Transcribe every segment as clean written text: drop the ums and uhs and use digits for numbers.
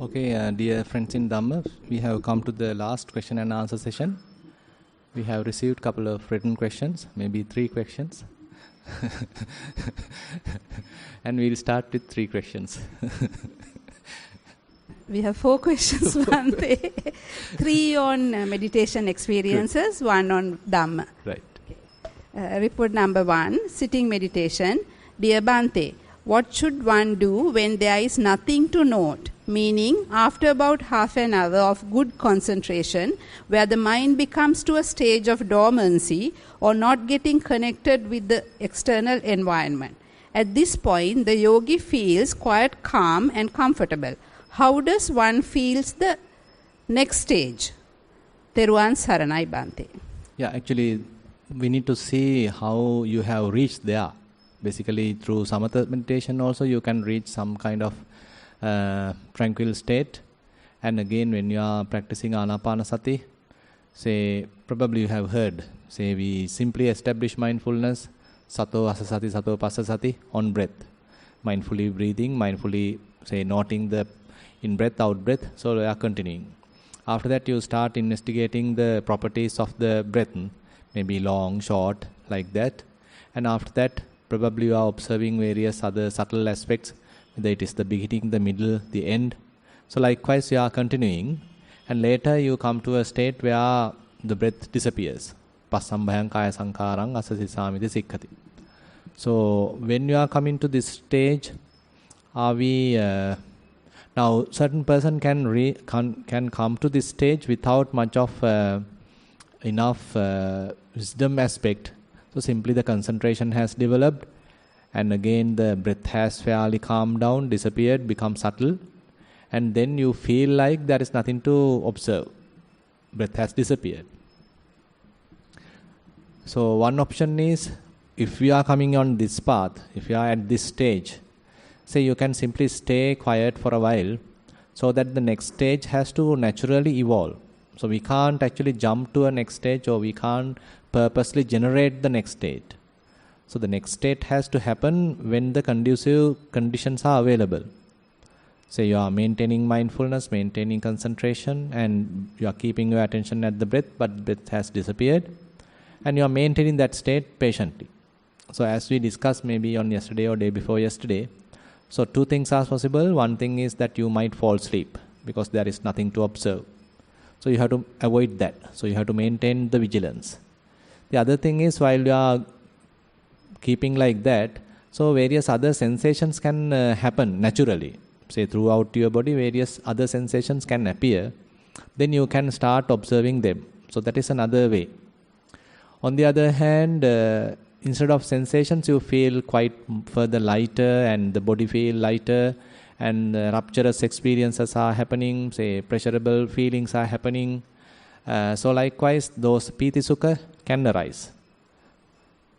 Okay, dear friends in Dhamma, we have come to the last question and answer session. We have received a couple of written questions, maybe 3 questions. And we'll start with 3 questions. We have 4 questions, Bhante. 3 on meditation experiences, Good. 1 on Dhamma. Right. Report number 1, sitting meditation. Dear Bhante, what should one do when there is nothing to note? Meaning, after about half an hour of good concentration, where the mind becomes to a stage of dormancy or not getting connected with the external environment. At this point, the yogi feels quite calm and comfortable. How does one feel the next stage? Theruvan Saranai Bhante. Yeah, actually, we need to see how you have reached there. Basically, through samatha meditation also, you can reach some kind of tranquil state. And again, when you are practicing anapanasati, say, probably you have heard, say, we simply establish mindfulness, sato asasati, sato pasasati, on breath. Mindfully breathing, mindfully, say, noting the in-breath, out-breath, so we are continuing. After that, you start investigating the properties of the breath, maybe long, short, like that. And after that, probably you are observing various other subtle aspects, whether it is the beginning, the middle, the end. So likewise, you are continuing. And later you come to a state where the breath disappears. Passambhayam kaya sankarang asasisamiti sikkati. So when you are coming to this stage, are we... now, certain person can come to this stage without much of enough wisdom aspect. So simply the concentration has developed, and again the breath has fairly calmed down, disappeared, become subtle, and then you feel like there is nothing to observe. Breath has disappeared. So one option is, if we are coming on this path, if you are at this stage, say you can simply stay quiet for a while, so that the next stage has to naturally evolve. So we can't actually jump to a next stage, or we can't purposely generate the next state. So the next state has to happen when the conducive conditions are available. Say you are maintaining mindfulness, maintaining concentration, and you are keeping your attention at the breath, but breath has disappeared, and you are maintaining that state patiently. So as we discussed maybe on yesterday or day before yesterday, so 2 things are possible. One thing is that you might fall asleep because there is nothing to observe. So you have to avoid that. So you have to maintain the vigilance. The other thing is, while you are keeping like that, so various other sensations can happen naturally. Say throughout your body, various other sensations can appear. Then you can start observing them. So that is another way. On the other hand, instead of sensations, you feel quite further lighter, and the body feel lighter, and rapturous experiences are happening, say pleasurable feelings are happening. So likewise, those piti sukha can arise.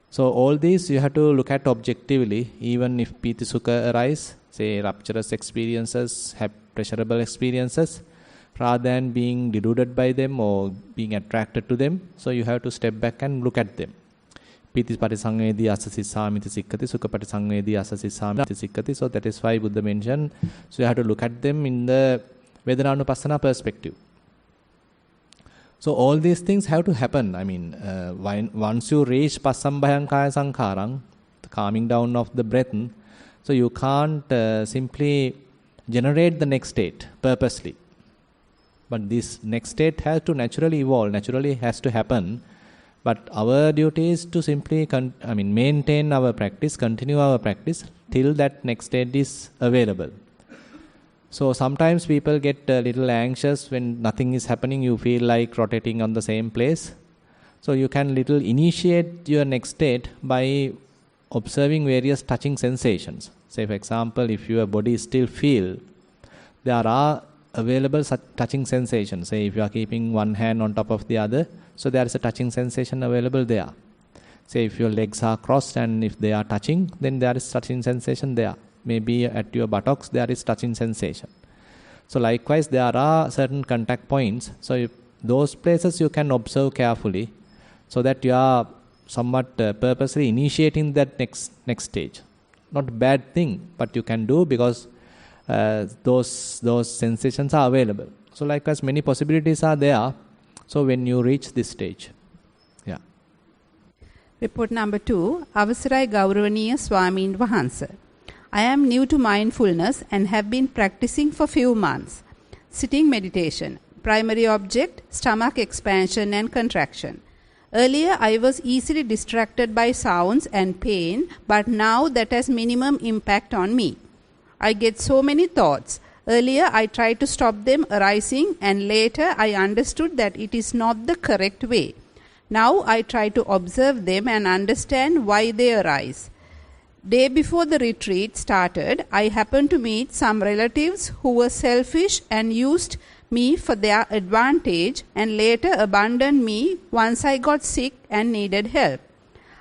So all these you have to look at objectively. Even if piti sukha arise, say rapturous experiences, have pleasurable experiences, rather than being deluded by them or being attracted to them, so you have to step back and look at them. Piti parisangvedi asasisamiti sikkati, sukha parisangvedi asasisamiti sikkati. So that is why Buddha mentioned, so you have to look at them in the Vedananupassana perspective. So all these things have to happen. I mean, once you reach Passambhayam kaya sankarang, the calming down of the breath, so you can't simply generate the next state purposely. But this next state has to naturally evolve, naturally has to happen. But our duty is to simply maintain our practice, continue our practice till that next state is available. So sometimes people get a little anxious when nothing is happening. You feel like rotating on the same place. So you can little initiate your next state by observing various touching sensations. Say for example, if your body still feel, there are available such touching sensations. Say if you are keeping one hand on top of the other, so there is a touching sensation available there. Say if your legs are crossed and if they are touching, then there is touching sensation there. Maybe at your buttocks there is touching sensation. So likewise, there are certain contact points. So if those places you can observe carefully, so that you are somewhat purposely initiating that next stage. Not a bad thing, but you can do because those sensations are available. So likewise, many possibilities are there. So when you reach this stage. Yeah. Report number 2. Avasarai Gauravaniya Swamin Vahansa. I am new to mindfulness and have been practicing for few months. Sitting meditation. Primary object, stomach expansion and contraction. Earlier, I was easily distracted by sounds and pain, but now that has minimum impact on me. I get so many thoughts. Earlier, I tried to stop them arising, and later I understood that it is not the correct way. Now I try to observe them and understand why they arise. Day before the retreat started, I happened to meet some relatives who were selfish and used me for their advantage, and later abandoned me once I got sick and needed help.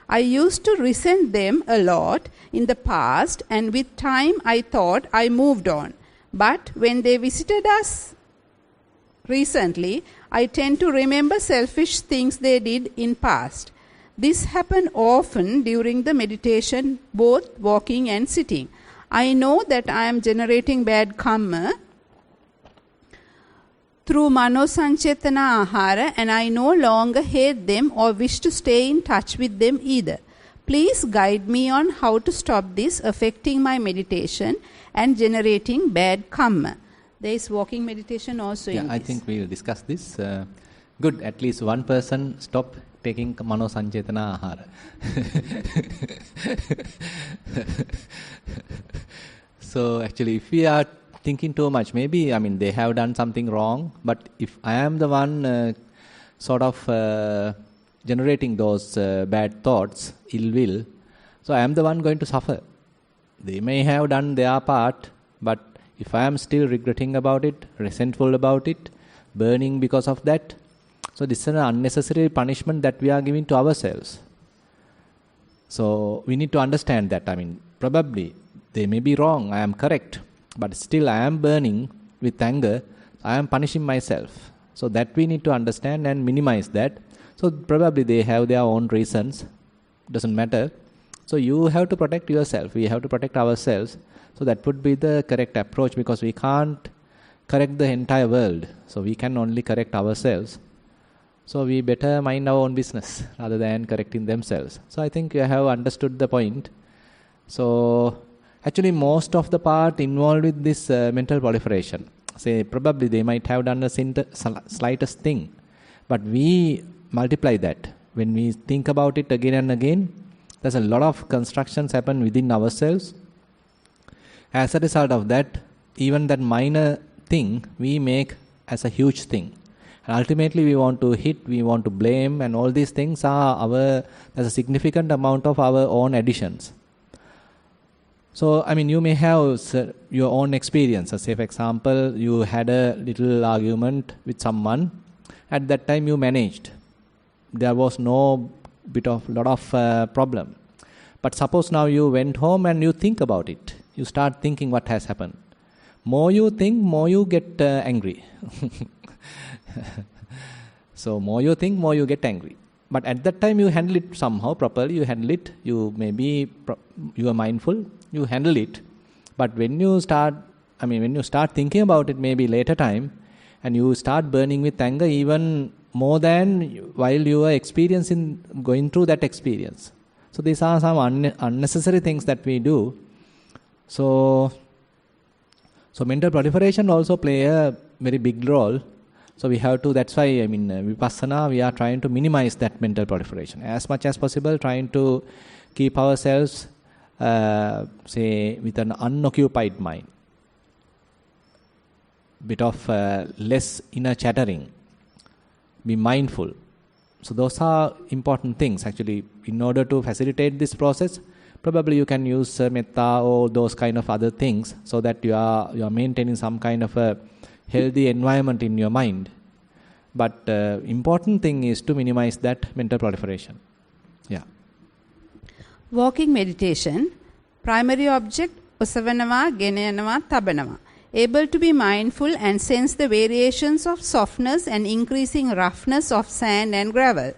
I used to resent them a lot in the past, and with time I thought I moved on. But when they visited us recently, I tend to remember selfish things they did in past. This happened often during the meditation, both walking and sitting. I know that I am generating bad karma through Manosanchetana Ahara, and I no longer hate them or wish to stay in touch with them either. Please guide me on how to stop this affecting my meditation and generating bad karma. There is walking meditation also in this. I think we will discuss this. Good, at least one person stop taking Manosanchetana Ahara. So actually, if we are thinking too much, maybe, they have done something wrong, but if I am the one generating those bad thoughts, ill will, so I am the one going to suffer. They may have done their part, but if I am still regretting about it, resentful about it, burning because of that, so this is an unnecessary punishment that we are giving to ourselves. So we need to understand that, probably they may be wrong, I am correct, but still I am burning with anger, I am punishing myself. So that we need to understand and minimize that. So probably they have their own reasons, doesn't matter. So you have to protect yourself, we have to protect ourselves. So that would be the correct approach, because we can't correct the entire world. So we can only correct ourselves. So we better mind our own business rather than correcting themselves. So I think you have understood the point. So actually most of the part involved with this mental proliferation. Say probably they might have done the slightest thing, but we multiply that. When we think about it again and again, there's a lot of constructions happen within ourselves. As a result of that, even that minor thing we make as a huge thing. And ultimately we want to hit, we want to blame, and all these things are there's a significant amount of our own additions. So, you may have your own experiences. Say, for example, you had a little argument with someone. At that time, you managed. There was no lot of problem. But suppose now you went home and you think about it. You start thinking what has happened. More you think, more you get angry. So, more you think, more you get angry. But at that time, you handle it somehow properly. You handle it. You are mindful. You handle it. But when you start thinking about it, maybe later time, and you start burning with anger even more than while you are going through that experience. So these are some unnecessary things that we do. So mental proliferation also play a very big role. So we have to, that's why, Vipassana, we are trying to minimize that mental proliferation. As much as possible, trying to keep ourselves, with an unoccupied mind. Bit of less inner chattering. Be mindful. So those are important things. Actually, in order to facilitate this process, probably you can use metta or those kind of other things, so that you are maintaining some kind of a healthy environment in your mind. But important thing is to minimize that mental proliferation. Yeah. Walking meditation. Primary object, usavanava, genayanava, tabanava. Able to be mindful and sense the variations of softness and increasing roughness of sand and gravel.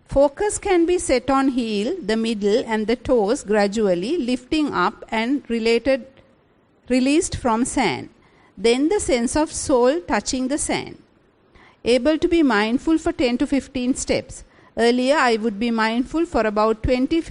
Focus can be set on heel, the middle and the toes gradually lifting up and related released from sand. Then the sense of soul touching the sand. Able to be mindful for 10 to 15 steps. Earlier I would be mindful for about 20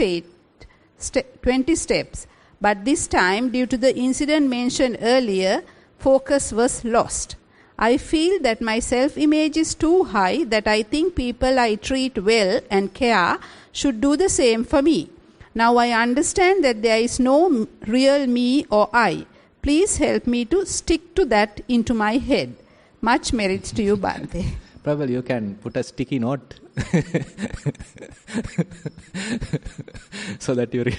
steps. But this time, due to the incident mentioned earlier, focus was lost. I feel that my self-image is too high, that I think people I treat well and care should do the same for me. Now I understand that there is no real me or I. Please help me to stick to that into my head. Much merits to you, Bhante. Probably you can put a sticky note so that you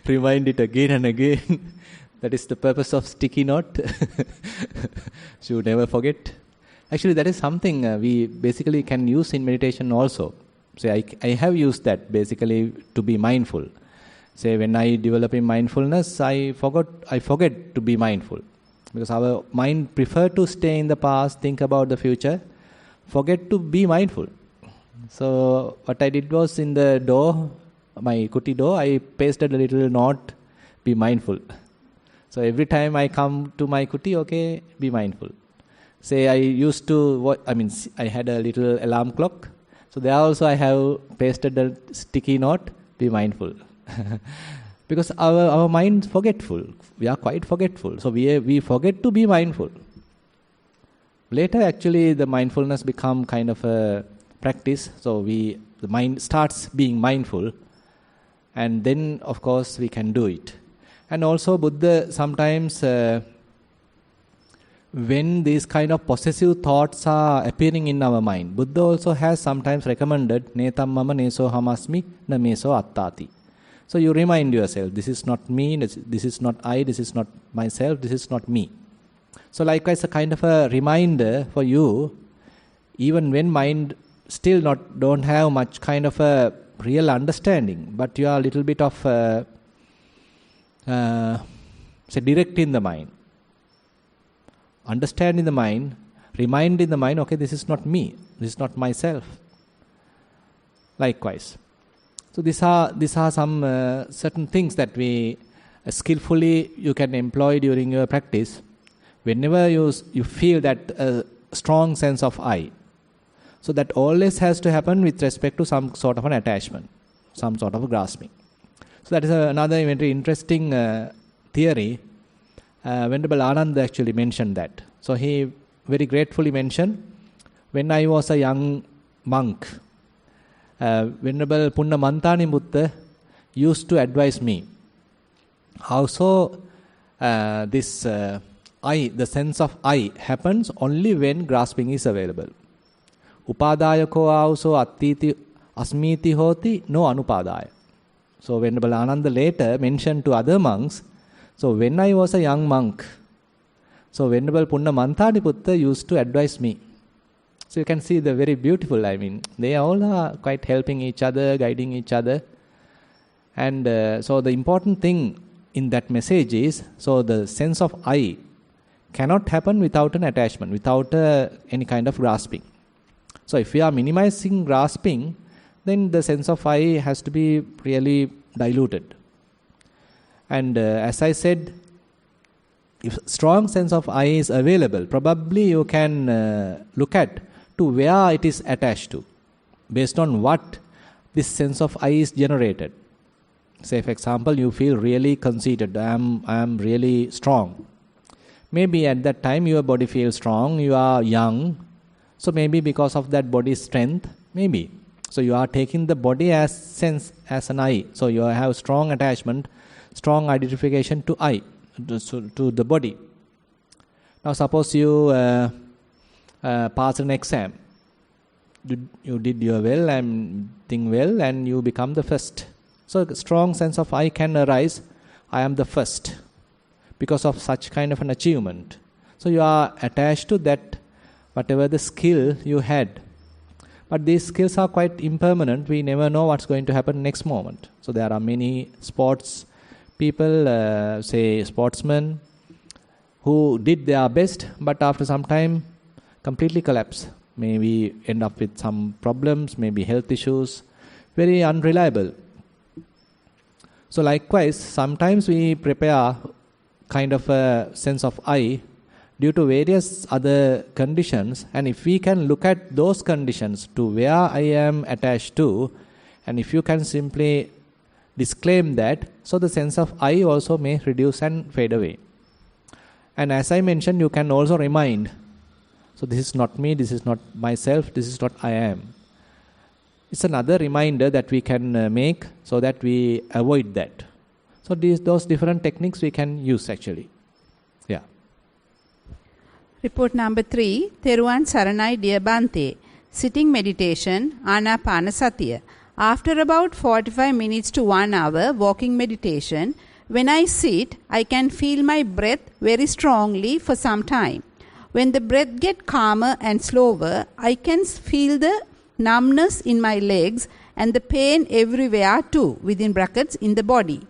remind it again and again. That is the purpose of sticky note. So you never forget. Actually, that is something we basically can use in meditation also. Say, I have used that basically to be mindful. Say, when I develop in mindfulness, I forget to be mindful. Because our mind prefer to stay in the past, think about the future, forget to be mindful. So what I did was, in the door, my kuti door, I pasted a little note, be mindful. So every time I come to my kuti, okay, be mindful. Say I used to, I had a little alarm clock. So there also I have pasted a sticky note, be mindful. Because our mind is forgetful. We are quite forgetful. So we forget to be mindful. Later actually the mindfulness become kind of a practice. So the mind starts being mindful. And then of course we can do it. And also Buddha sometimes when these kind of possessive thoughts are appearing in our mind, Buddha also has sometimes recommended netam mama neso hamasmi na meso attati. So you remind yourself, this is not me, this is not I, this is not myself, this is not me. So likewise a kind of a reminder for you, even when mind still don't have much kind of a real understanding, but you are a little bit of directing the mind, understanding the mind, reminding the mind, okay, this is not me, this is not myself. Likewise. So these are some certain things that we skillfully you can employ during your practice. Whenever you feel that strong sense of I, so that always has to happen with respect to some sort of an attachment, some sort of grasping. So that is another very interesting theory. Venerable Ananda actually mentioned that. So he very gratefully mentioned, when I was a young monk, Venerable Punna Mantani Buddha used to advise me. Also, this I, the sense of I, happens only when grasping is available. Upadayako auso attiti asmiti hoti no anupadaya. So Venerable Ananda later mentioned to other monks, so when I was a young monk, so Venerable Punna Mantani Buddha used to advise me. So you can see the very beautiful, they all are quite helping each other, guiding each other. And so the important thing in that message is, so the sense of I cannot happen without an attachment, without any kind of grasping. So if we are minimizing grasping, then the sense of I has to be really diluted. And as I said, if strong sense of I is available, probably you can look at to where it is attached to, based on what this sense of I is generated. Say, for example, you feel really conceited, I am really strong. Maybe at that time your body feels strong, you are young, so maybe because of that body strength, maybe. So you are taking the body as an I. So you have strong attachment, strong identification to I, to the body. Now suppose you pass an exam. You did your well and think well and you become the first. So a strong sense of I can arise, I am the first, because of such kind of an achievement. So you are attached to that, whatever the skill you had. But these skills are quite impermanent. We never know what's going to happen next moment. So there are many sports people, say sportsmen, who did their best, but after some time completely collapse. Maybe end up with some problems, maybe health issues, very unreliable. So likewise, sometimes we prepare kind of a sense of I due to various other conditions, and if we can look at those conditions to where I am attached to, and if you can simply disclaim that, so the sense of I also may reduce and fade away. And as I mentioned, you can also remind, so this is not me, this is not myself, this is what I am. It's another reminder that we can make so that we avoid that. So those different techniques we can use actually. Yeah. Report number 3, Theruvan Saranai Dear Bante. Sitting meditation, Anapanasatiya. After about 45 minutes to 1 hour walking meditation, when I sit, I can feel my breath very strongly for some time. When the breath gets calmer and slower, I can feel the numbness in my legs and the pain everywhere too, within brackets, in the body.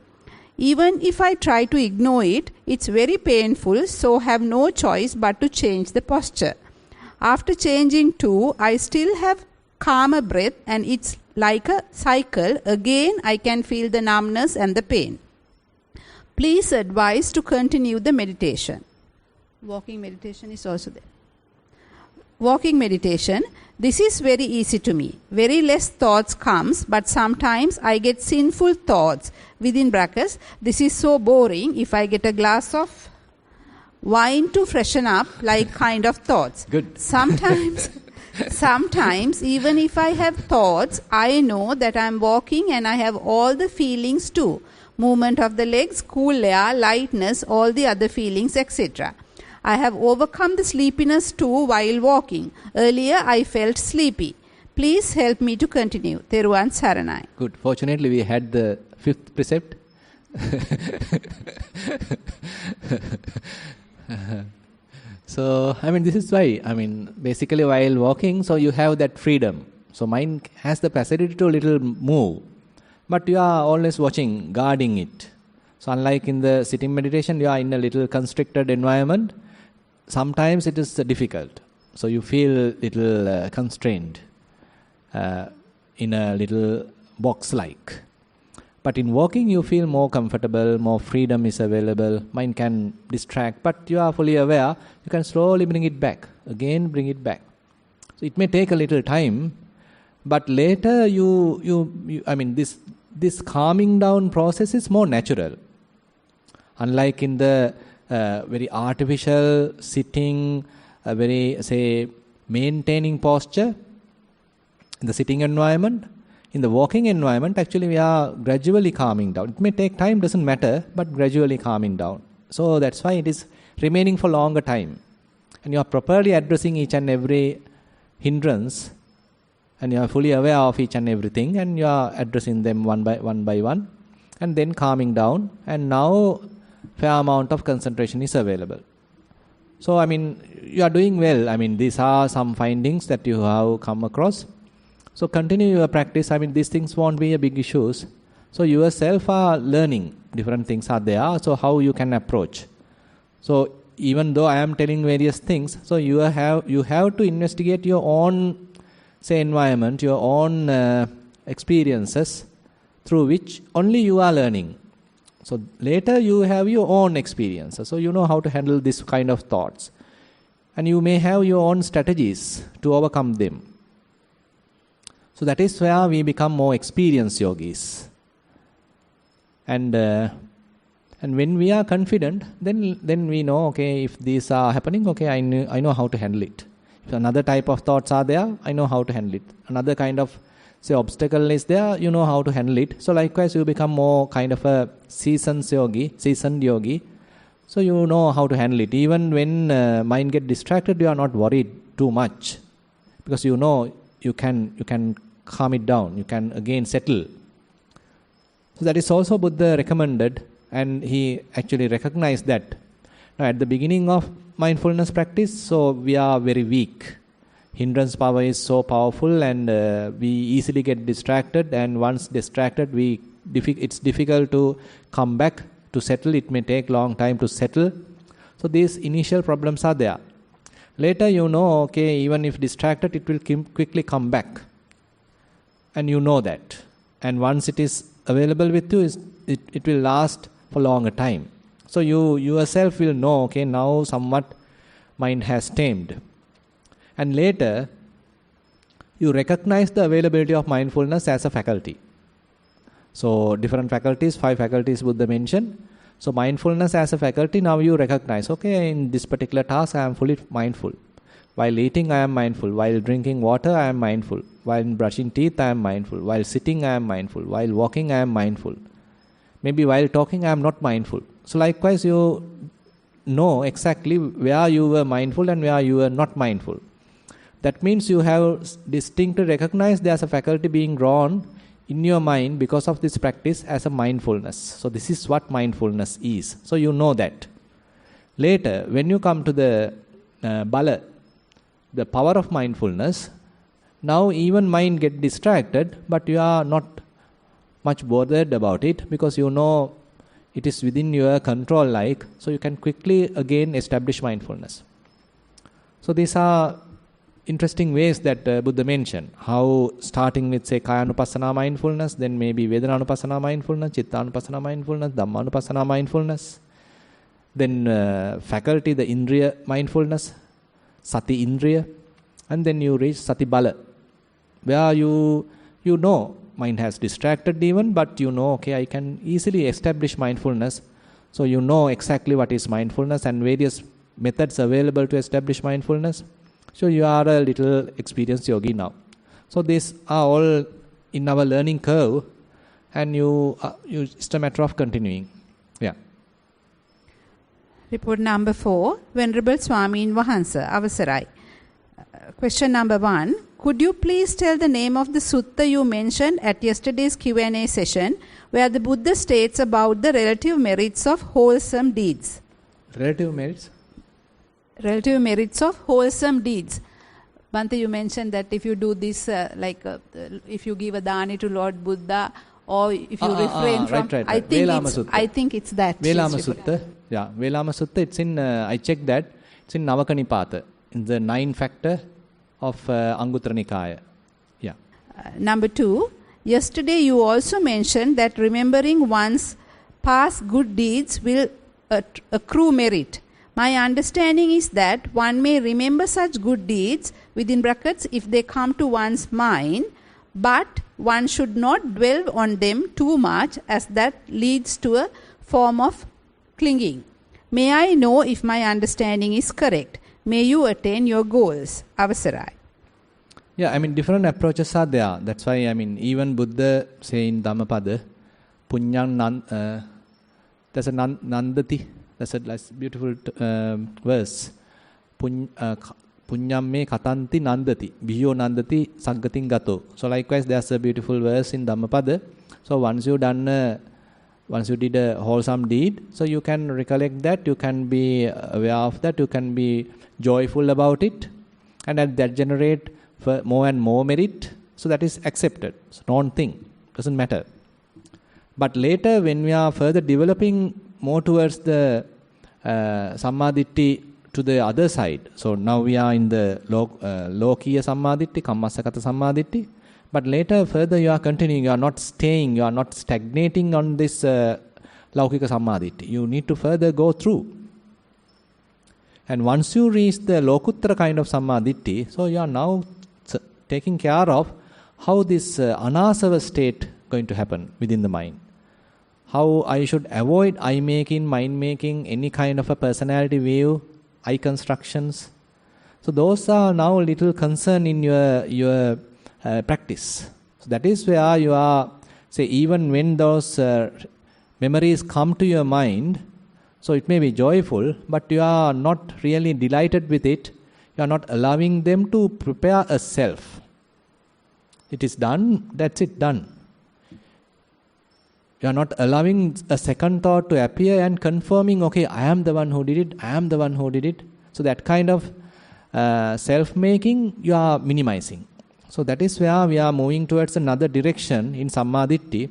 Even if I try to ignore it, it's very painful, so have no choice but to change the posture. After changing too, I still have calmer breath and it's like a cycle. Again, I can feel the numbness and the pain. Please advise to continue the meditation. Walking meditation is also there. Walking meditation, this is very easy to me. Very less thoughts comes, but sometimes I get sinful thoughts. Within brackets, this is so boring. If I get a glass of wine to freshen up, like kind of thoughts. Good. Sometimes even if I have thoughts, I know that I am walking and I have all the feelings too. Movement of the legs, cool air, lightness, all the other feelings, etc. I have overcome the sleepiness too while walking. Earlier I felt sleepy. Please help me to continue. Theruvan Saranai. Good. Fortunately, we had the 5th precept. So, this is why, basically while walking, so you have that freedom. So mind has the facility to little move, but you are always watching, guarding it. So unlike in the sitting meditation, you are in a little constricted environment. Sometimes it is difficult. So you feel little constrained in a little box-like. But in walking, you feel more comfortable, more freedom is available. Mind can distract, but you are fully aware. You can slowly bring it back. Again, bring it back. So it may take a little time, but later this calming down process is more natural. Unlike in the very artificial sitting, very, maintaining posture, in the sitting environment, in the walking environment, actually we are gradually calming down. It may take time, doesn't matter, but gradually calming down. So that's why it is remaining for longer time. And you are properly addressing each and every hindrance, and you are fully aware of each and everything, and you are addressing them one by one, and then calming down, and now fair amount of concentration is available. So, you are doing well. These are some findings that you have come across. So, continue your practice. These things won't be a big issues. So, yourself are learning. Different things are there. So, how you can approach. So, even though I am telling various things, so you have to investigate your own, environment, your own experiences through which only you are learning. So later you have your own experiences. So you know how to handle this kind of thoughts. And you may have your own strategies to overcome them. So that is where we become more experienced yogis. And when we are confident, then we know, okay, if these are happening, okay, I know how to handle it. If another type of thoughts are there, I know how to handle it. Another kind of obstacle is there, you know how to handle it. So likewise, you become more kind of a seasoned yogi. So you know how to handle it. Even when mind get distracted, you are not worried too much, because you know you can calm it down. You can again settle. So that is also Buddha recommended, and he actually recognized that. Now at the beginning of mindfulness practice, so we are very weak. Hindrance power is so powerful, and we easily get distracted, and once distracted, it's difficult to come back to settle. It may take long time to settle. So these initial problems are there. Later you know, okay, even if distracted, it will quickly come back. And you know that. And once it is available with you, it will last for longer time. So you yourself will know, okay, now somewhat mind has tamed. And later, you recognize the availability of mindfulness as a faculty. So different faculties, 5 faculties Buddha mentioned. So mindfulness as a faculty, now you recognize, okay, in this particular task I am fully mindful. While eating I am mindful. While drinking water I am mindful. While brushing teeth I am mindful. While sitting I am mindful. While walking I am mindful. Maybe while talking I am not mindful. So likewise you know exactly where you were mindful and where you were not mindful. That means you have distinctly recognized there as a faculty being drawn in your mind because of this practice as a mindfulness. So this is what mindfulness is. So you know that. Later, when you come to the bala, the power of mindfulness, now even mind get distracted, but you are not much bothered about it because you know it is within your control, so you can quickly again establish mindfulness. So these are interesting ways that Buddha mentioned. How starting with say Kayanupassana mindfulness, then maybe Vedananupassana mindfulness, Chittanupassana mindfulness, Dhammanupassana mindfulness, then faculty, the Indriya mindfulness, Sati Indriya, and then you reach Sati Bala, where you know mind has distracted even, but you know, okay, I can easily establish mindfulness. So you know exactly what is mindfulness and various methods available to establish mindfulness. So you are a little experienced yogi now. So these are all in our learning curve, and it's a matter of continuing. Yeah. Report number 4, Venerable Swamin Wahansa, Avasarai. Question number 1. Could you please tell the name of the sutta you mentioned at yesterday's Q&A session, where the Buddha states about the relative merits of wholesome deeds? Relative merits? Relative merits of wholesome deeds. Bhante, you mentioned that if you do this, if you give a dani to Lord Buddha, or if you refrain from... Right. I think it's that. Velama Sutta. Yeah, Velama Sutta, it's in, I checked that, it's in Navaka Nipata, in the 9 factor of Anguttara Nikaya. Yeah. Number 2, yesterday you also mentioned that remembering one's past good deeds will accrue merit. My understanding is that one may remember such good deeds, within brackets, if they come to one's mind, but one should not dwell on them too much, as that leads to a form of clinging. May I know if my understanding is correct? May you attain your goals. Avasarai. Yeah, I mean, different approaches are there. That's why, I mean, even Buddha say in Dhammapada, Punyam there's a Nandati. That's a beautiful verse. Punyam me katanti nandati. Biyo nandati saggatin gato. So likewise, there's a beautiful verse in Dhammapada. So once you did a wholesome deed, so you can recollect that, you can be aware of that, you can be joyful about it, and that generate more and more merit. So that is accepted. So don't think, doesn't matter. But later, when we are further developing more towards the Sammaditthi to the other side. So now we are in the Lokiya Sammaditthi, Kammasakata Sammaditthi. But later, further you are continuing, you are not staying, you are not stagnating on this Laukika Sammaditthi. You need to further go through. And once you reach the Lokuttara kind of Sammaditthi, so you are now taking care of how this anasava state going to happen within the mind. How I should avoid eye-making, mind-making, any kind of a personality view, eye constructions. So those are now a little concern in your practice. So that is where you are, say, even when those memories come to your mind, so it may be joyful, but you are not really delighted with it. You are not allowing them to prepare a self. It is done, that's it, done. You are not allowing a second thought to appear and confirming, okay, I am the one who did it, I am the one who did it. So that kind of self-making you are minimizing. So that is where we are moving towards another direction in Sammaditthi,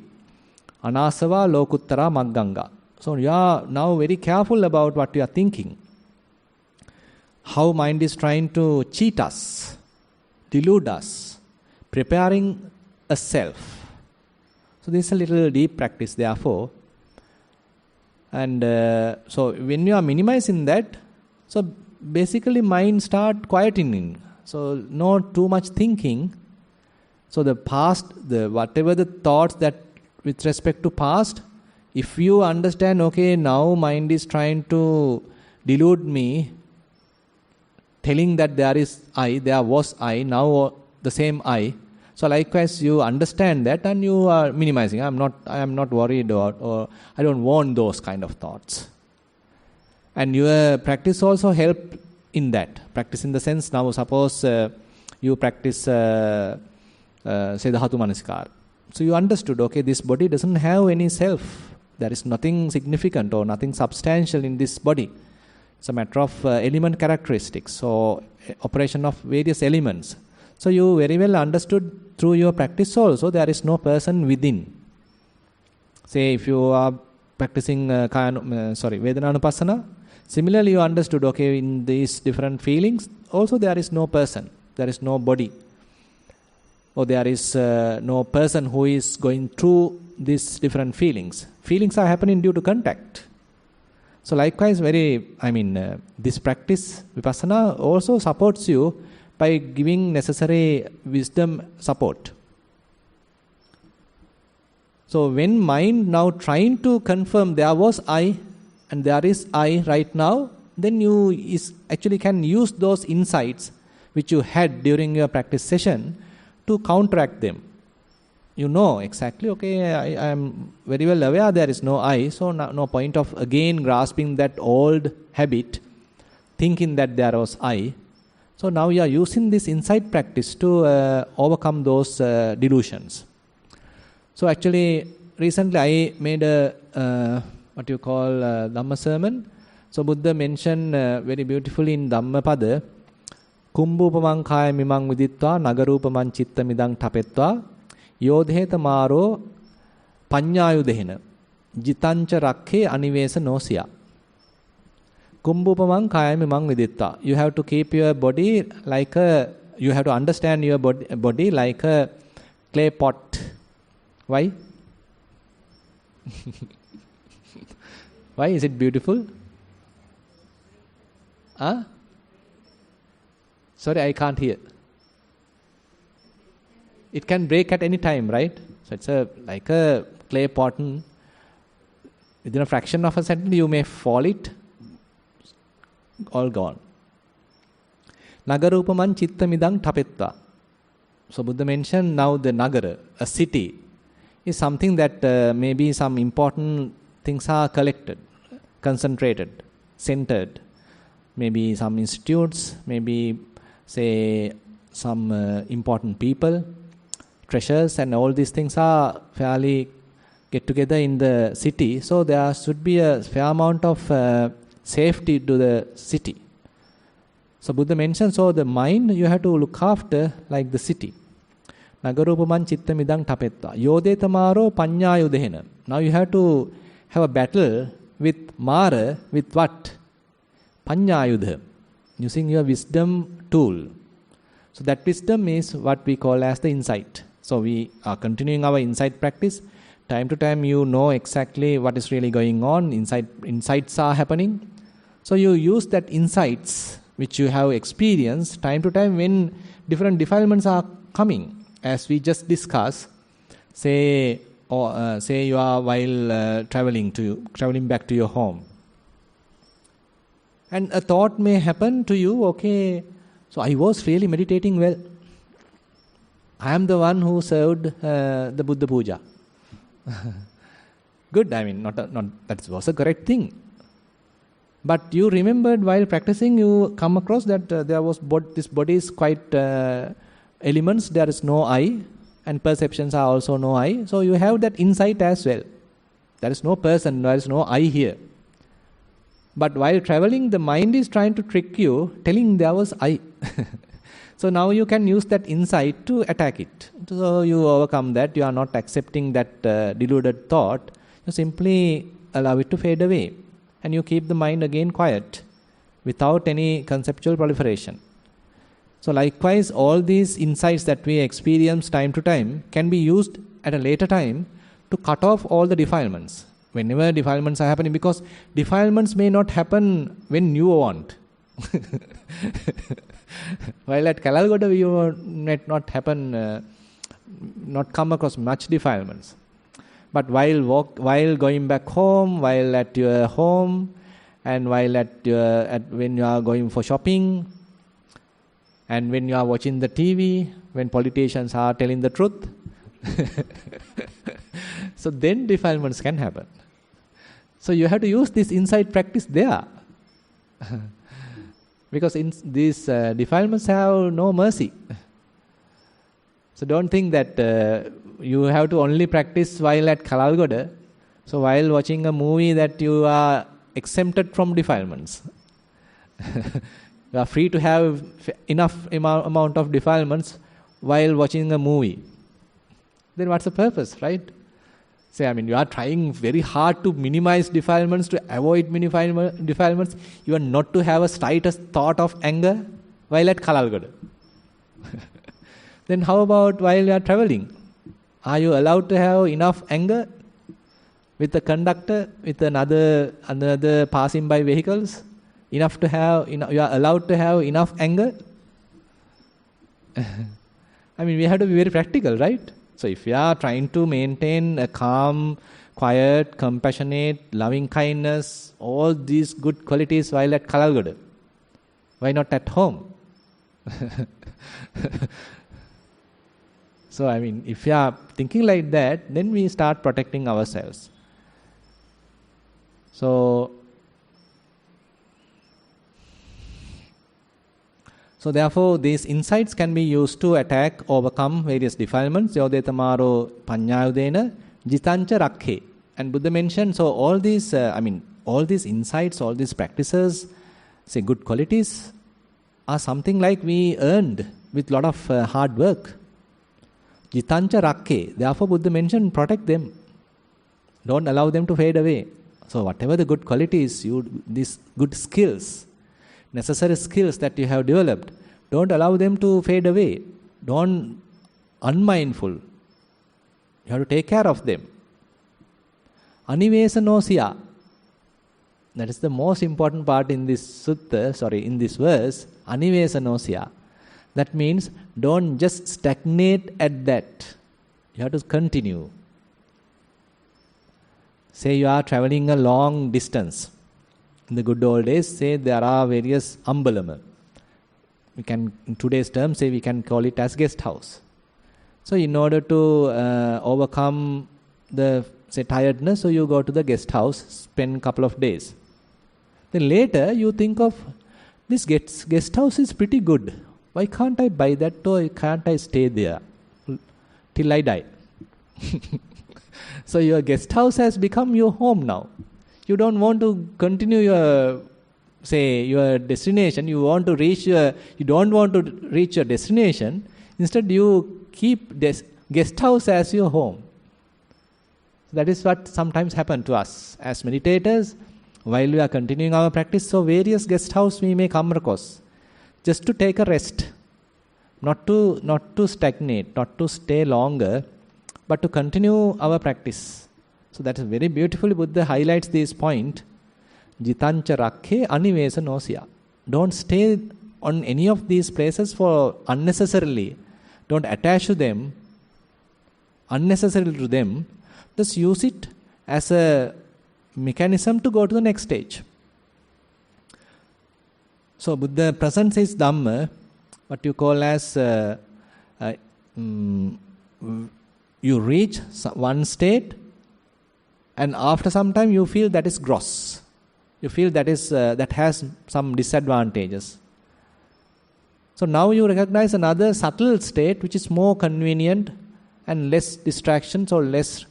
Anasava Lokuttara Magganga. So you are now very careful about what you are thinking. How mind is trying to cheat us, delude us, preparing a self. So this is a little deep practice, therefore. And so when you are minimizing that, so basically mind start quietening. So not too much thinking. So the past, whatever the thoughts that with respect to past, if you understand, okay, now mind is trying to delude me, telling that there was I, now the same I. So likewise, you understand that and you are minimizing. I am not worried about, or I don't want those kind of thoughts. And your practice also help in that. Practice in the sense, now suppose you practice, say, the Dhatu Manasikara. So you understood, okay, this body doesn't have any self. There is nothing significant or nothing substantial in this body. It's a matter of element characteristics. So operation of various elements. So you very well understood through your practice also, there is no person within. Say if you are practicing Vedananupassana, similarly you understood, okay, in these different feelings, also there is no person, there is no body. Or there is no person who is going through these different feelings. Feelings are happening due to contact. So likewise, this practice, Vipassana, also supports you by giving necessary wisdom support. So when mind now trying to confirm there was I and there is I right now, then you actually can use those insights which you had during your practice session to counteract them. You know exactly, okay, I am very well aware there is no I, so no point of again grasping that old habit, thinking that there was I. So now you are using this insight practice to overcome those delusions. So actually, recently I made a Dhamma sermon. So Buddha mentioned very beautifully in Dhammapada, Kumbhupamang kaya mimang viditva nagarupamang chitta midang tapetva yodheta maro panyayudehena jitancha rakhe anivesa nosya. Kumbhupamang kaya mimang viditva. You have to keep your body you have to understand your body like a clay pot. Why? Why is it beautiful? Sorry, I can't hear. It can break at any time, right? So it's like a clay pot. Within a fraction of a second, you may fall it. All gone. Nagarupaman chitta midang tapetva. So Buddha mentioned now the Nagara, a city, is something that maybe some important things are collected, concentrated, centered. Maybe some institutes, maybe say some important people, treasures, and all these things are fairly get together in the city. So there should be a fair amount of safety to the city. So Buddha mentioned, so the mind you have to look after like the city. Nagarupaman chitta midang tapetva. Yodetamaro panyayudehena. Now you have to have a battle with Mara, with what? Panyayudha. Using your wisdom tool. So that wisdom is what we call as the insight. So we are continuing our insight practice. Time to time you know exactly what is really going on. Insights are happening. So you use that insights which you have experienced time to time when different defilements are coming. As we just discussed, say you are while traveling back to your home. And a thought may happen to you, okay, so I was really meditating well. I am the one who served the Buddha Puja. Good, not that was a correct thing. But you remembered while practicing, you come across that this body is quite elements, there is no I, and perceptions are also no I. So you have that insight as well. There is no person, there is no I here. But while traveling, the mind is trying to trick you, telling there was I. So now you can use that insight to attack it. So you overcome that. You are not accepting that deluded thought. You simply allow it to fade away. And you keep the mind again quiet without any conceptual proliferation. So likewise, all these insights that we experience time to time can be used at a later time to cut off all the defilements. whenever defilements are happening, because defilements may not happen when you want. While at Kalalgoda you might not happen, not come across much defilements. But while going back home, while at your home, and while when you are going for shopping, and when you are watching the TV, when politicians are telling the truth, so then defilements can happen. So you have to use this insight practice there. Because these defilements have no mercy. So don't think that you have to only practice while at Kalalgoda. So while watching a movie that you are exempted from defilements. You are free to have enough amount of defilements while watching a movie. Then what's the purpose, right? Say, you are trying very hard to minimize defilements, to avoid defilements. You are not to have a slightest thought of anger while at Kalalgoda. Then how about while you are traveling? Are you allowed to have enough anger with the conductor, with another passing by vehicles? You are allowed to have enough anger? We have to be very practical, right? So if you are trying to maintain a calm, quiet, compassionate, loving kindness, all these good qualities while at Kalalgoda, why not at home? So if you are thinking like that, then we start protecting ourselves. So therefore, these insights can be used to overcome various defilements. Yodetamaro panyayudena jitancha rakhe. And Buddha mentioned, so all these insights, all these practices, say good qualities, are something like we earned with lot of hard work. Jitancha rakhe. Therefore, Buddha mentioned, protect them. Don't allow them to fade away. So whatever the good qualities, these good skills, necessary skills that you have developed, don't allow them to fade away. Don't unmindful. You have to take care of them. Anivesanosya. That is the most important part in this in this verse. Anivesanosya. That means don't just stagnate at that. You have to continue. Say you are traveling a long distance. In the good old days, say there are various ambalama. We can, in today's terms, we can call it as guest house. So in order to overcome the tiredness, so you go to the guest house, spend a couple of days. Then later you think of, this guest house is pretty good. Why can't I buy that, or can't I stay there till I die? So your guest house has become your home now. You don't want to continue your destination. You don't want to reach your destination. Instead, you keep this guest house as your home. That is what sometimes happens to us as meditators. While we are continuing our practice, so various guest house we may come across, just to take a rest, not to stagnate, not to stay longer, but to continue our practice. So that is very beautifully Buddha highlights this point. Jitancha rakhe anivesanosya. Don't stay on any of these places for unnecessarily. Don't attach to them unnecessarily to them. Just use it as a mechanism to go to the next stage. So Buddha presents his Dhamma, what you call as you reach one state, and after some time you feel that is gross. You feel that has some disadvantages. So now you recognize another subtle state which is more convenient and less distractions or less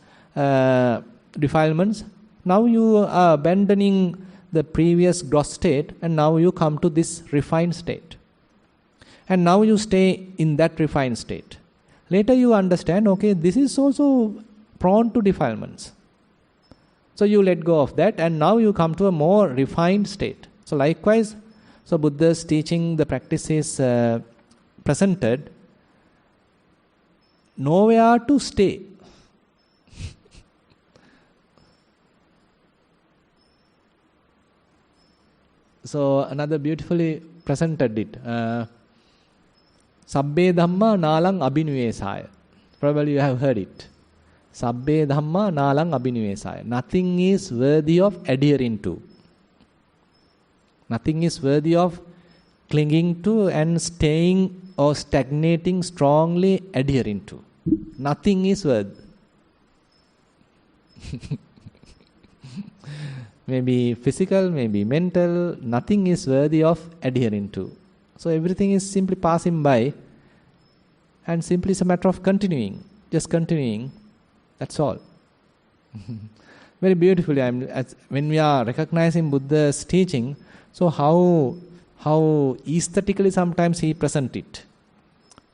defilements. Now you are abandoning the previous gross state, and now you come to this refined state. And now you stay in that refined state. Later you understand, okay, this is also prone to defilements. So you let go of that, and now you come to a more refined state. So likewise, so Buddha's teaching, the practice is presented, nowhere to stay. So another beautifully presented it. Sabbe dhamma nalang abhinivesaya. Probably you have heard it. Sabbe dhamma nalang abhinivesaya. Nothing is worthy of adhering to. Nothing is worthy of clinging to and staying or stagnating, strongly adhering to. Nothing is worth. Maybe physical, maybe mental, nothing is worthy of adhering to. So everything is simply passing by, and simply it's a matter of continuing, just continuing, that's all. Very beautifully, when we are recognizing Buddha's teaching, so how aesthetically sometimes he present it,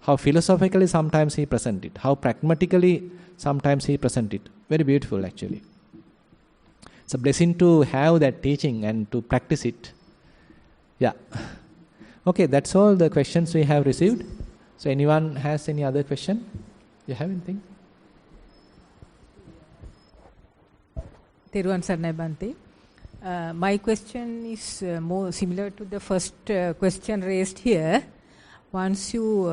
how philosophically sometimes he present it, how pragmatically sometimes he present it. Very beautiful actually. It's a blessing to have that teaching and to practice it. Yeah. Okay, that's all the questions we have received. So anyone has any other question? You have anything? Thero Bante. My question is more similar to the first question raised here. Once you,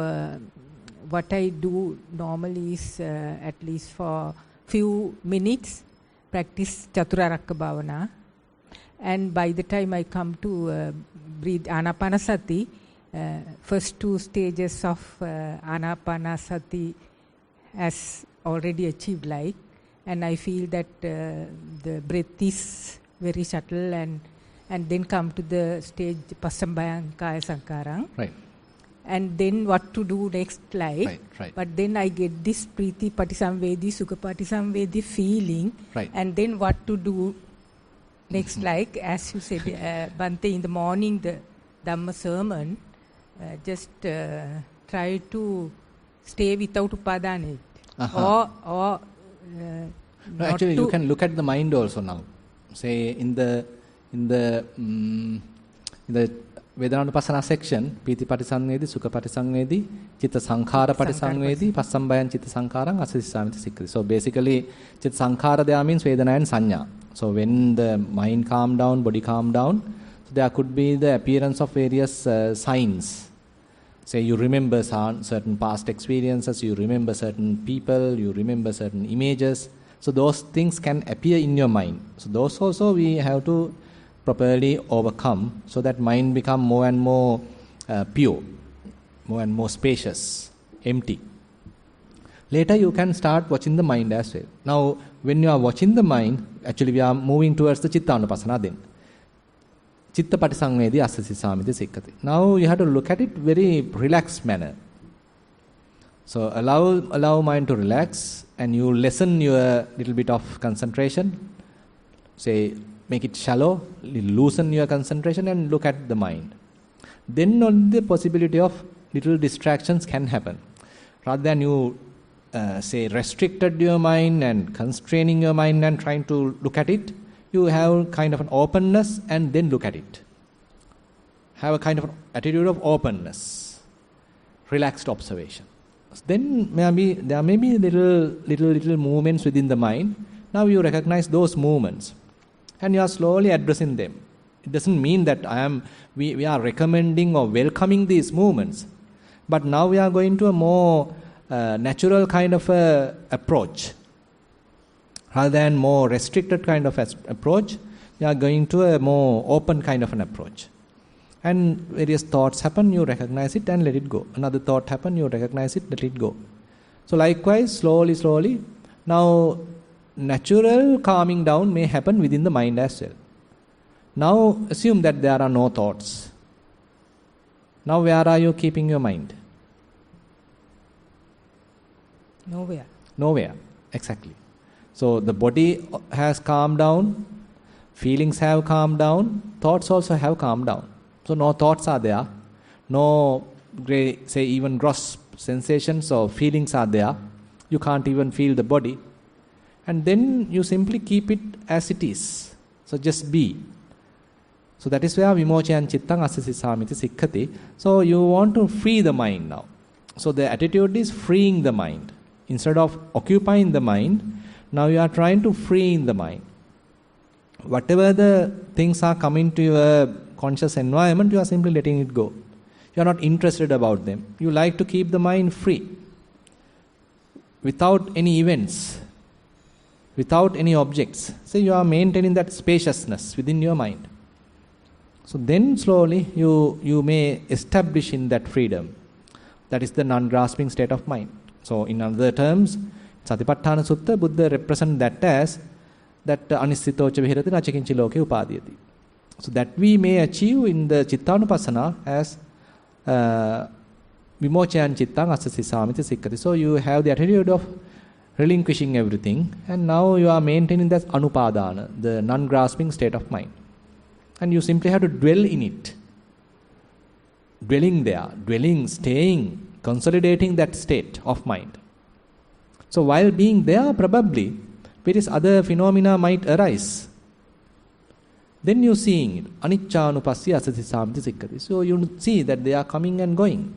what I do normally is at least for few minutes, practice Chaturaraka Bhavana, and by the time I come to breathe Anapanasati, first two stages of Anapanasati has already achieved like, and I feel that the breath is very subtle, and then come to the stage Passambayang Kaya Sankarang. Right. And then what to do next like. Right. But then I get this Priti Patisamvedi, Sukha Patisamvedi feeling. Right. And then what to do next like, as you said, Bante, in the morning, the Dhamma sermon, just try to stay without upadana. Or actually, you can look at the mind also now. Say in the Vedanapasana section, Piti Patisamvedi, Sukha Patisamvedi, Chitta Sankhara Patisamvedi, Passambayan Chitta Sankharang, Asasisamiti Sikkati. So basically, Chitta Sankhara there means Vedana and Sanya. So when the mind calm down, body calm down, so there could be the appearance of various signs. Say you remember certain past experiences, you remember certain people, you remember certain images. So those things can appear in your mind. So those also we have to properly overcome, so that mind become more and more pure, more and more spacious, empty. Later you can start watching the mind as well. Now when you are watching the mind, actually we are moving towards the Chittanupassana then. Chitta Patisamvedi Asasisamiti Sikkati. Now you have to look at it very relaxed manner. So allow mind to relax, and you lessen your little bit of concentration. Say, make it shallow, loosen your concentration and look at the mind. Then only the possibility of little distractions can happen. Rather than you say restricted your mind and constraining your mind and trying to look at it, you have kind of an openness and then look at it. Have a kind of attitude of openness, relaxed observation. Then there may be little movements within the mind. Now you recognize those movements, and you are slowly addressing them. It doesn't mean that we are recommending or welcoming these movements, but now we are going to a more natural kind of approach. Rather than more restricted kind of approach, we are going to a more open kind of an approach. And various thoughts happen, you recognize it and let it go. Another thought happen, you recognize it, let it go. So likewise, slowly, now natural calming down may happen within the mind as well. Now assume that there are no thoughts. Now where are you keeping your mind? Nowhere, exactly. So the body has calmed down, feelings have calmed down, thoughts also have calmed down. So no thoughts are there, no say even gross sensations or feelings are there. You can't even feel the body. And then you simply keep it as it is. So just be. So that is where vimochayan chittang asasisamiti sikkati. So you want to free the mind now. So the attitude is freeing the mind. Instead of occupying the mind, now you are trying to free the mind. Whatever the things are coming to your conscious environment, you are simply letting it go. You are not interested about them. You like to keep the mind free, without any events, without any objects. So you are maintaining that spaciousness within your mind. So then slowly you may establish in that freedom. That is the non-grasping state of mind. So in other terms, Satipatthana Sutta, Buddha represent that as that anisthitocha vihirati nachikinchi loke upadiyati. So that we may achieve in the Chittanupassana as vimochayan chittang asasisamiti sikkati. So you have the attitude of relinquishing everything, and now you are maintaining that anupadana, the non-grasping state of mind. And you simply have to dwell in it. Dwelling there, staying, consolidating that state of mind. So while being there, probably various other phenomena might arise. Then you seeing it. Aniccanupassya asatisamti sikkati. So you see that they are coming and going.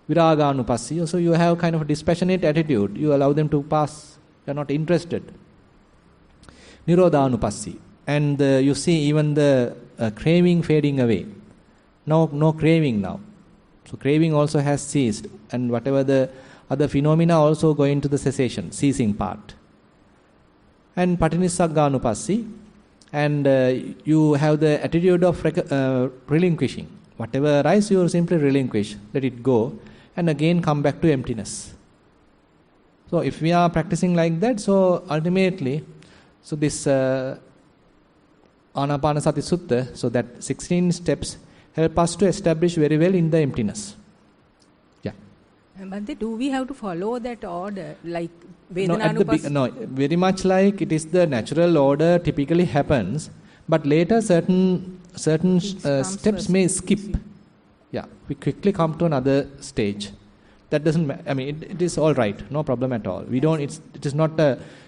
Viraganupassya. So you have kind of a dispassionate attitude. You allow them to pass. You are not interested. Nirodhanupassi. And you see even the craving fading away. No craving now. So craving also has ceased. And whatever the other phenomena also go into the cessation, ceasing part. And patinissagganupassi. And you have the attitude of relinquishing. Whatever arises, you simply relinquish. Let it go. And again come back to emptiness. So if we are practicing like that, so ultimately, so this Anapanasati Sutta, so that 16 steps help us to establish very well in the emptiness. Yeah. But do we have to follow that order, like Vedananupasana? No, very much like it is the natural order typically happens, but later certain steps may skip. Yeah, we quickly come to another stage. That doesn't matter. I mean, it is all right, no problem at all. We don't. It is not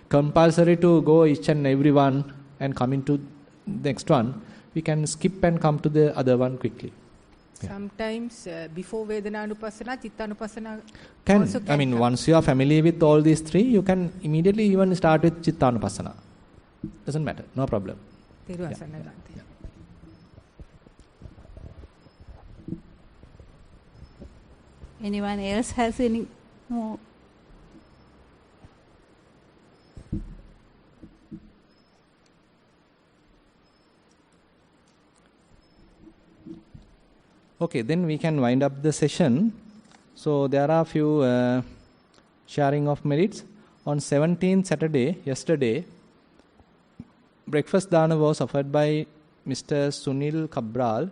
compulsory to go each and every one and come into the next one. We can skip and come to the other one quickly. Yeah. Sometimes before Vedananupasana, Chittanupassana can. Also can. I mean, once you are familiar with all these three, you can immediately even start with Chittanupassana. Doesn't matter. No problem. Thero Yeah. yeah. Anyone else has any more? Okay, then we can wind up the session. So there are a few sharing of merits. On 17th Saturday, yesterday, breakfast dana was offered by Mr. Sunil Cabral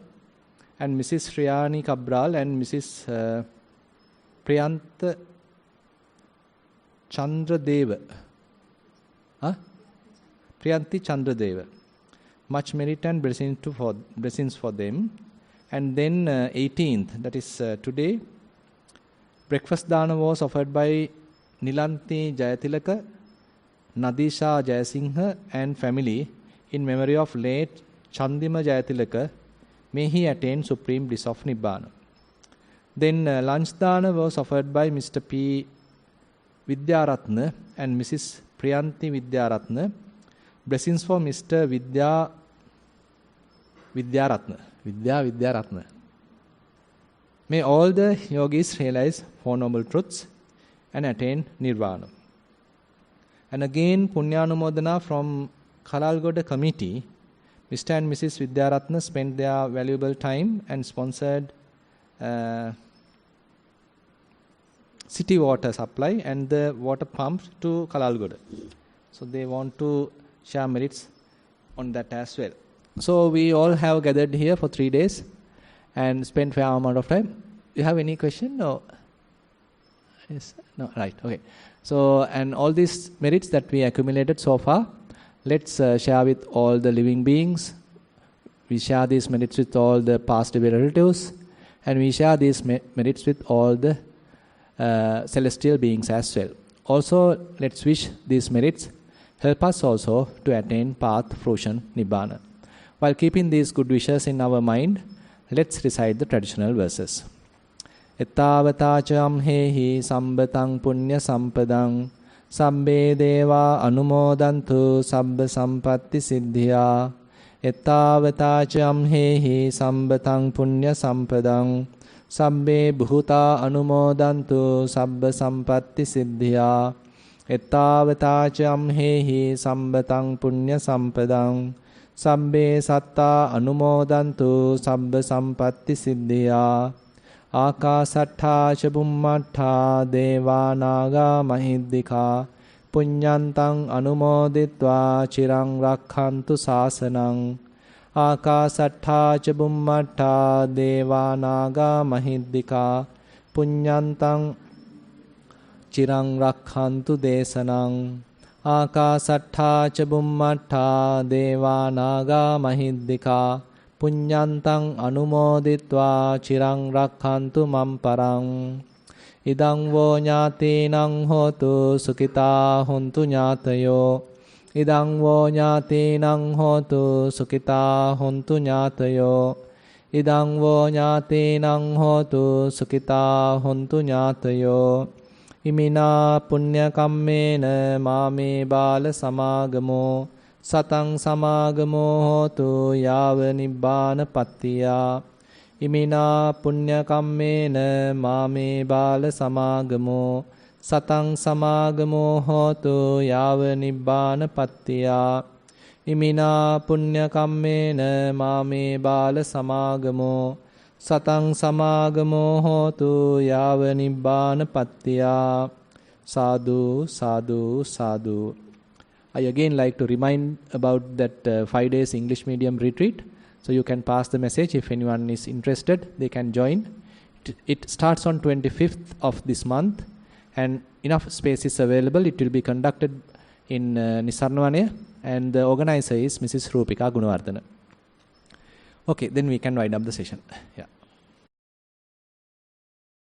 and Mrs. Shriyani Cabral and Mrs. Priyanta Chandradeva. Priyanti Chandradeva. Much merit and blessings for them. And then 18th, that is today, breakfast dana was offered by Nilanti Jayatilaka, Nadisha Jayasinghe and family in memory of late Chandima Jayatilaka. May he attain supreme bliss of Nibbana. Then lunch dana was offered by Mr. P. Vidyaratna and Mrs. Priyanti Vidyaratna. Blessings for Mr. Vidyaratna. May all the yogis realize Four Noble Truths and attain Nirvana. And again, Punyanumodana from Kalalgoda committee, Mr. and Mrs. Vidyaratna spent their valuable time and sponsored city water supply and the water pump to Kalalgoda. So they want to share merits on that as well. So we all have gathered here for 3 days and spent fair amount of time. You have any question? No? Yes? No? Right. Okay. So, and all these merits that we accumulated so far, let's share with all the living beings. We share these merits with all the past relatives, and we share these merits with all the celestial beings as well. Also, let's wish these merits help us also to attain path, fruition, Nibbana. While keeping these good wishes in our mind, let's recite the traditional verses. Ettavata hehi sambatang punya sampadang sabbe deva anumodantu sabba sampatti siddhya එත්තාවතා ච අම්හෙහි සම්බතං පුඤ්ඤ සම්පදං සබ්බේ බුතා අනුමෝදන්තු සබ්බ සම්පatti සිද්ධියා එත්තාවතා ච අම්හෙහි සම්බතං පුඤ්ඤ සම්පදං සබ්බේ සත්තා අනුමෝදන්තු සබ්බ සම්පatti සිද්ධියා ආකාසට්ඨා ච බුම්මට්ඨා දේවා නාග මහිද්దికා පුඤ්ඤන්තං අනුමෝදිත්වා චිරං රක්ඛන්තු ශාසනං ආකාසට්ඨා ච බුම්මට්ඨා දේවා නාග මහිද්దికා පුඤ්ඤන්තං චිරං රක්ඛන්තු දේශනං ආකාසට්ඨා ච බුම්මට්ඨා දේවා නාග මහිද්దికා පුඤ්ඤන්තං අනුමෝදිත්වා චිරං රක්ඛන්තු මම් පරං ඉදං වෝ ඥාතීනං හෝතු සුඛිතා හොන්තු ඥාතයෝ ඉදං වෝ ඥාතීනං හෝතු සුඛිතා හොන්තු ඥාතයෝ ඉදං වෝ ඥාතීනං හෝතු සුඛිතා හොන්තු ඥාතයෝ ඉමිනා පුඤ්ඤ කම්මේන මාමේ බාල සමාගමෝ සතං සමාගමෝ හෝතු යාව නිබ්බාන පත්තියා ඉමිනා පුඤ්ඤ කම්මේන මාමේ බාල සමාගමෝ සතං සමාගමෝ හෝතු යාව නිබ්බාන පත්තියා ඉමිනා පුඤ්ඤ කම්මේන මාමේ බාල සමාගමෝ සතං සමාගමෝ හෝතු යාව නිබ්බාන පත්තියා සාදු සාදු සාදු. I again like to remind about that 5 days English medium retreat. So you can pass the message if anyone is interested. They can join. It starts on 25th of this month and enough space is available. It will be conducted in Nissarana and the organizer is Mrs. Rupika Gunawardana. Okay, then we can wind up the session. Yeah.